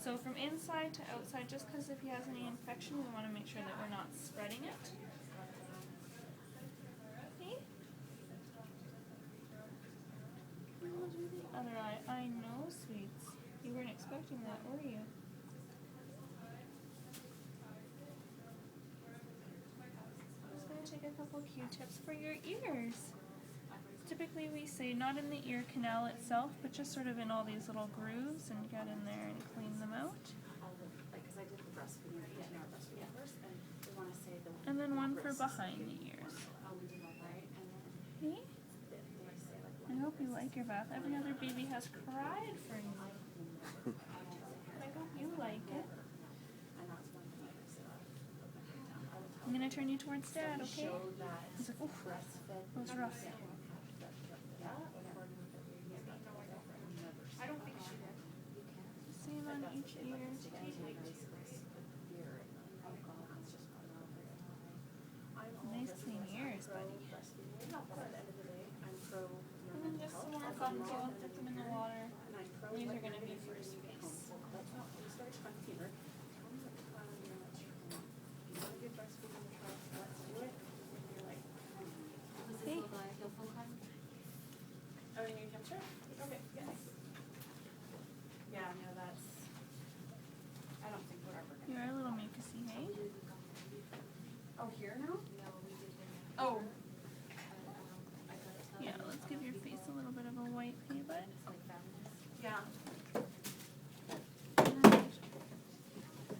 So from inside to outside, just because if he has any infection, we want to make sure that we're not spreading it. Okay. And we'll do the other eye. I know, sweets. You weren't expecting that, were you? I'm just going to take a couple Q-tips for your ears. Typically we say not in the ear canal itself, but just sort of in all these little grooves and get in there and clean them out. And then one for behind the ears. Okay? I hope you like your bath. Every other baby has cried for you. I hope you like it. I'm going to turn you towards Dad, okay? He's like, oof, that was rough. Same on each ear. Nice clean ears, buddy. And then just some more buttons. I'll put them in the water. These are going to be for his face. Hey. Oh, in New Hampshire? Okay, yes. Yeah, no, that's, I don't think we're ever You gonna. are a little mucusy, hey? Oh, here now? Oh. Yeah, let's give your face a little bit of a wipe, hey, bud? Yeah.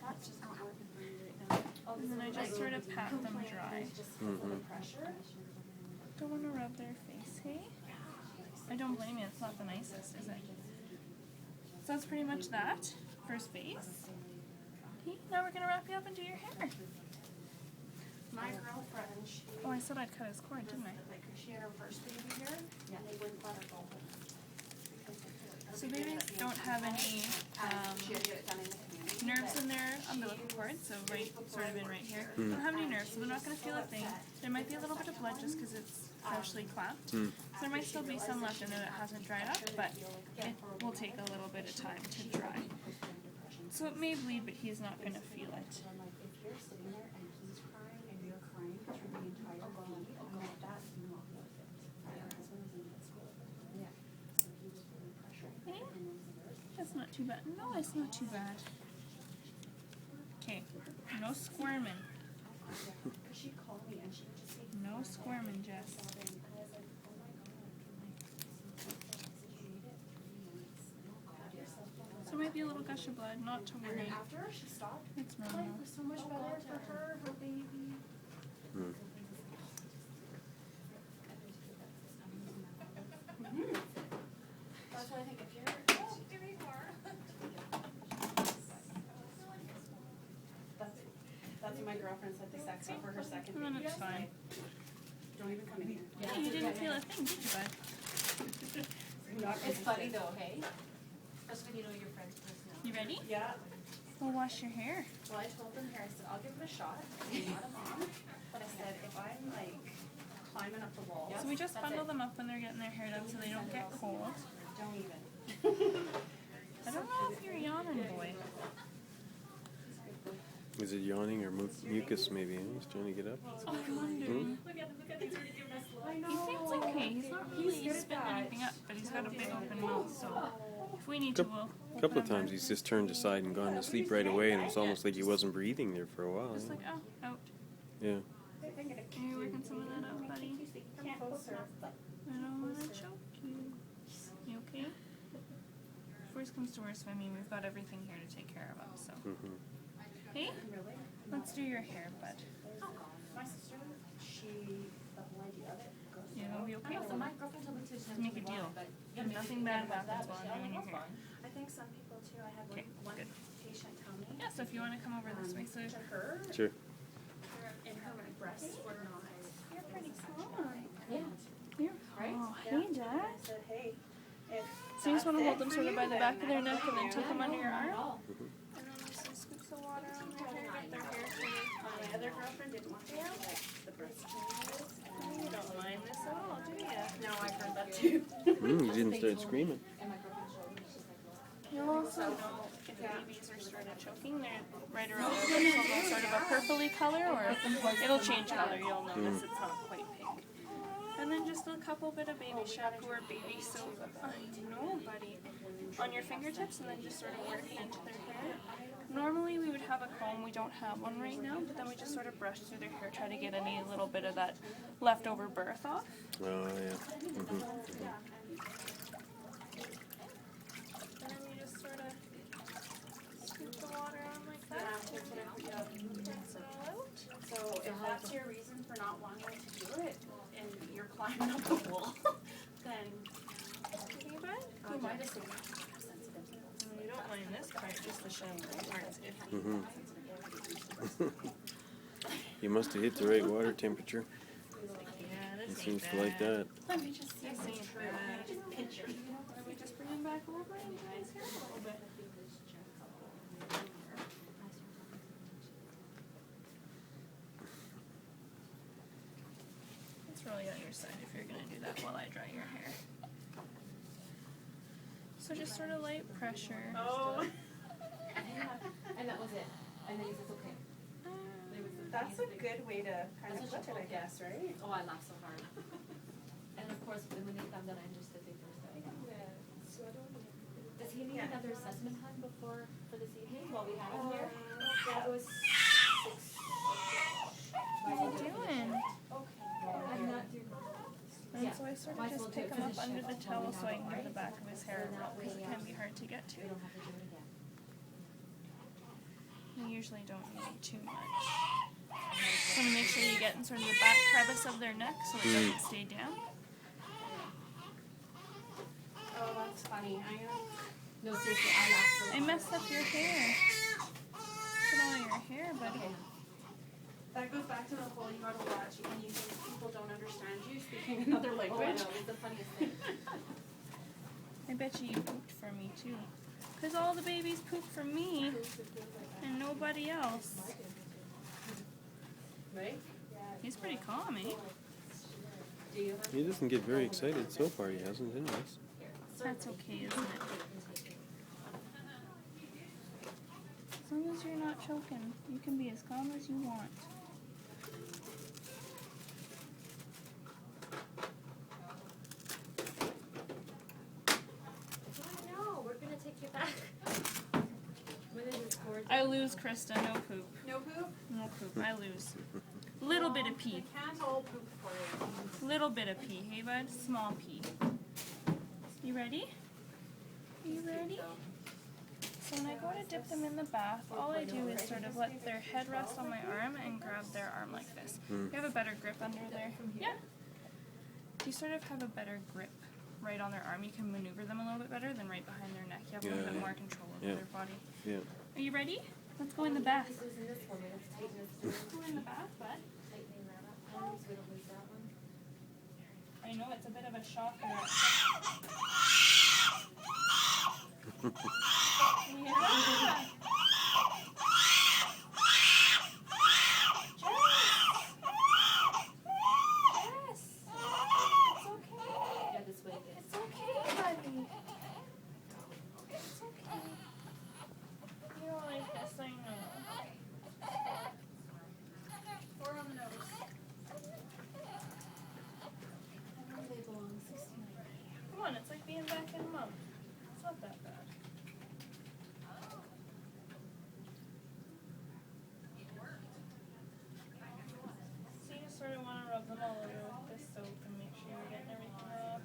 That's just not working for me right now. And then I just sort of pat them dry. Don't want to rub their face, hey? I don't blame you, it's not the nicest, is it? So that's pretty much that for his face. Okay, now we're going to wrap you up and do your hair. My girlfriend, Oh, I said I'd cut his cord, didn't I? she had her first baby here, and they wouldn't let her go home. So babies don't have any She had to get it done in the community. nerves in their umbilical cord, so right, sort of in right here. They don't have any nerves, so they're not going to feel a thing. There might be a little bit of blood just because it's freshly clamped. So there might still be some left in there that hasn't dried up, but it will take a little bit of time to dry. So it may bleed, but he's not going to feel it. If you're sitting there and he's crying and you're crying through the entire week, that's not worth it. My husband was in med school. Yeah. So he was really pressuring. That's not too bad. No, it's not too bad. Okay, no squirming. She called me and she would just say, No squirming, Jess. So it might be a little gush of blood, not to and worry. then after she stopped, It's life normal. was so much better for her, her baby. That's why I think if you're that's what my girlfriend said to sex for her second And then baby. it's fine. Don't even come in here. Yeah, you didn't feel a thing, did you, bud? It's funny though, hey? Especially when you know your friend's personality. You ready? Yeah. We'll wash your hair. Well, I told them here, I said, I'll give it a shot. I'm not a mom. But I said, if I'm like climbing up the wall. So we just bundle them up when they're getting their hair done so they don't get cold. Don't even. I don't know if you're yawning, boy. Is it yawning or mucus maybe? He's trying to get up. I'm wondering. Look at he's already giving us love. He seems okay. He's not really spitting anything up, but he's got a big open mouth, so if we need to, we'll A couple put of him times in. he's just turned aside and gone to sleep right away, and it was almost like he wasn't breathing there for a while. Just like, oh, out. Yeah. Are you working some of that out, buddy? Come closer. I don't want to choke you. You okay? If worse comes to worse, I mean, we've got everything here to take care of him, so. Hey, Really? let's do your hair, bud. My sister, she, the whole idea of it goes. You gonna be okay? So my girlfriend told me to Just make a deal. Nothing bad happens while I'm doing your hair. I think some people too, I had Okay, one good. patient tell me. Yeah, so if you want to come over this way, so To her, Sure. and her breasts were not. you're pretty calm. Yeah. You're, oh, hey, Dad. I said, hey, if. So you just want to hold them sort of by the back of their neck and then tuck them under your arm? all. And then just some scoops of water on their hair, get their hair sort of. My other girlfriend didn't want to have like the breast changes. You don't mind this at all, do you? No, I've heard that too. You didn't start screaming. And my girlfriend showed me, she's like, well, You also don't if babies are sort of choking, they're right around their lips, almost sort of a purpley color, or it'll change color. You'll notice it's not quite pink. And then just a couple bit of baby shampoo or baby soap. I know, buddy. On your fingertips, and then just sort of work it into their hair. Normally we would have a comb. We don't have one right now, but then we just sort of brush through their hair, try to get any little bit of that leftover birth off. Oh, yeah. And then you just sort of scoop the water on like that. Rinse it all out. So if that's your reason for not wanting to do it, and you're climbing up the wall, then Okay, bud? you might have seen sensitive. You don't mind this part, just the shampoo part's iffy. You must have hit the right water temperature. Yeah, It this seems ain't to like bad. that. Let me just see This if ain't it's true. bad. Just picture. Let me just bring him back over and dry his hair a little bit. It's really on your side if you're going to do that while I dry your hair. So just sort of light pressure. Oh. And that was it. And then he says, okay. That's a good way to kind of put it, I guess, right? Oh, I laughed so hard. And of course, when they found that I understood, they first said, does he need another assessment time for this evening while we have him here? Yeah, it was 6. What are you doing? I'm not doing And so I sort of just pick him up under the towel so I can get the back of his hair out because it can be hard to get to. We don't have to do it again. I usually don't need too much. So to make sure you get in sort of the back crevice of their neck so it doesn't stay down. Oh, that's funny. No, seriously, I laughed so I hard. messed up your hair. Look at all your hair, buddy. That goes back to the whole you gotta watch and you think people don't understand you speaking another Oh, I know, language. it's the funniest thing. I bet you pooped for me too. Because all the babies poop for me and nobody else. Right? He's pretty calm, eh? Do you? He doesn't get very excited so far, he hasn't, anyways. That's okay, isn't it? As long as you're not choking, you can be as calm as you want. No, we're gonna take you back. When is this board? I lose, Krista. No poop. No poop? No poop. I lose. Little bit of pee. We can't all poop for you. Little bit of pee. Hey, bud? Small pee. You ready? You ready? So when I go to dip them in the bath, all I do is sort of let their head rest on my arm and grab their arm like this. You have a better grip under there. Yeah. You sort of have a better grip right on their arm. You can maneuver them a little bit better than right behind their neck. You have a little bit more control over their body. Yeah. Are you ready? Let's go in the bath. This is in this one, let's tighten this Let's go in the bath, bud. tightening that up now, so we don't lose that one. I know it's a bit of a shocker. Yeah. Jess! It's okay. Yeah, this way. It's okay, buddy. It's okay. You don't like this, I know. Four on the nose. Where do they belong? 69. Come on, it's like being back in mom. It's not that bad. So you just sort of want to rub them all over with this soap and make sure you're getting everything off.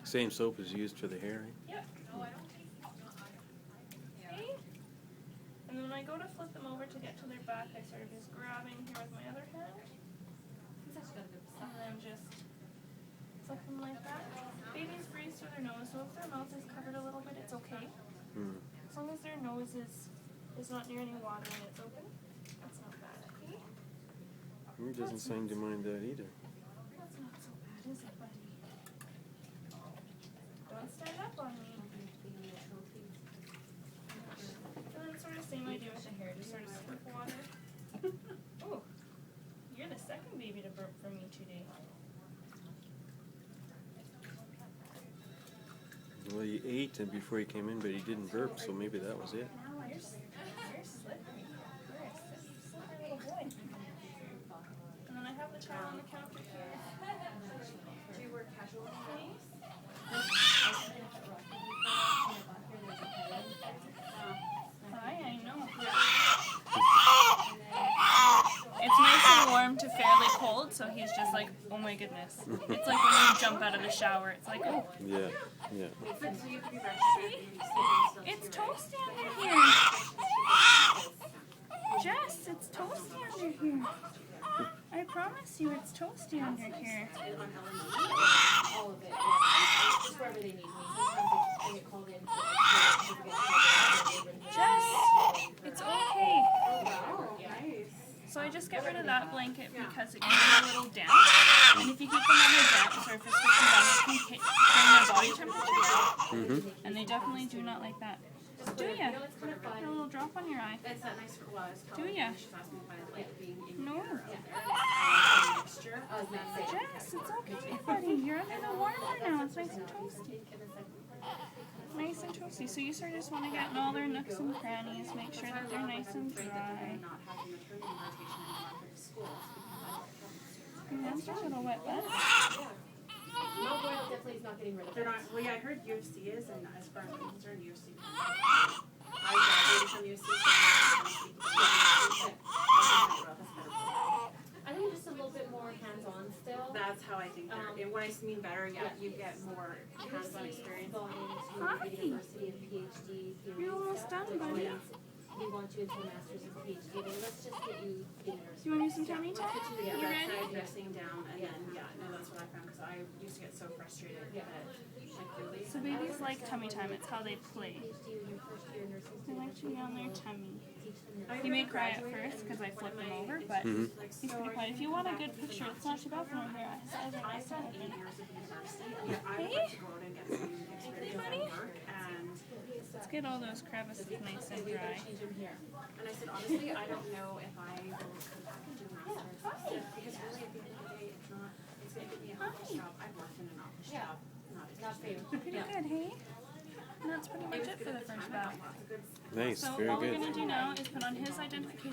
Same soap is used for the hair, eh? Yep. See? And then when I go to flip them over to get to their back, I sort of just grab in here with my other hand. He's actually got a good And then just flip them like that. Babies breathe through their nose, so if their mouth is covered a little bit, it's okay. As long as their nose is not near any water and it's open, that's not bad. Okay? He doesn't seem to mind that either. That's not so bad, is it, buddy? Don't stand up on me. And then sort of same idea with the hair, just sort of scoop water. Oh, you're the second baby to burp from me today. Well, you ate and before he came in, but he didn't burp, so maybe that was it. You're slippery. You're a slippery little boy. And then I have the towel on the counter here. Do you wear casual clothes? I know. It's nice and warm to fairly cold, so he's just like, oh my goodness. It's like when you jump out of the shower. It's like, oh, Yeah, yeah. So you could be registered. it's toasty under here. Jess, it's toasty under here. I promise you, it's toasty under here. All of it, yeah. Just wherever they need me. Sometimes they get called in. Jess, it's okay. Oh, nice. So I just get rid of that blanket because it can be a little damp. And if you keep them on a damp surface for too long, it can bring their body temperature down. And they definitely do not like that. Do ya? A little drop on your eye. That's not nice for was. Do ya? She's asking if I like being in No. mixture. Jess, it's okay, buddy. You're under the warmer now. It's nice and toasty. Nice and toasty. So you sort of just want to get in all their nooks and crannies, make sure that they're nice and dry. Not having maternity rotation in electric schools. And that's a little wet butt. Mount Royal definitely is not getting rid of They're it. not. Well, yeah, I heard UFC is, and as far as I'm concerned, UFC. I graduated from UFC, so I'm not speaking about I think just a little bit more hands-on still. That's how I think they're. And when I mean better, yeah, you get more hands-on experience. Gone Hi. into university and PhD theory You're almost stuff. done, buddy. We want you into a master's and PhD. But let's just get you being a nurse. Do you want to do some tummy time? Yeah, You that's ready? dressing down, and then no, that's what I found because I used to get so frustrated that like really. So babies like tummy time. It's how they play. PhD in your first year of nursing They school. like to be on their tummy. Teach them He may cry at first because I flip him over, but he's pretty quiet. If you want a good picture, it's not too bad from over here. I spent 8 years of university, and I would Hey. like to go out and get some experience buddy. at work, and Let's get all those crevices nice and dry. change them here. I said honestly, I don't know if I will come back and do masters because really at the end of the day, it's not. It's going to give me an office job. I've worked in an office job, Not for you. Pretty good, hey? And that's pretty much it for the first bout. lots of good Nice, So very all we're good. going to do now is put on his identification.